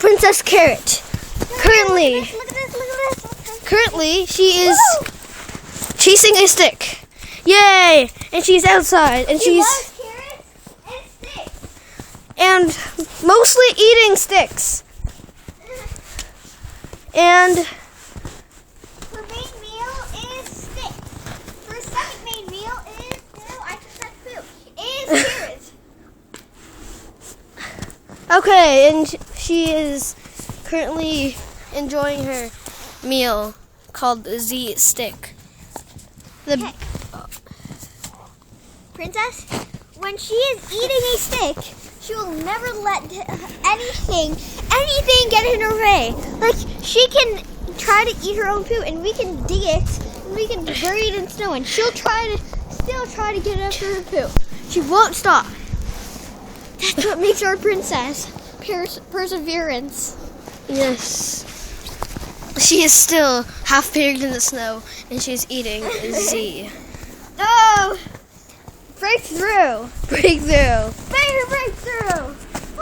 Princess Carrot. Currently, Look at this. currently she is chasing a stick. Yay! And she's outside, and She she's loves carrots and sticks. and mostly eating sticks. And Her main meal is sticks. Her second main meal is, I just said food, is carrots. okay, and she is currently enjoying her meal called the Z stick. Okay. Princess, when she is eating a stick, she will never let anything get in her way. Like, she can try to eat her own food, and we can dig it, and we can bury it in snow, and she'll still try to get after her poop. She won't stop. That's what makes her a princess. Perseverance. Yes. She is still half buried in the snow, and she's eating a Z. Oh! Breakthrough! Breakthrough. Breakthrough!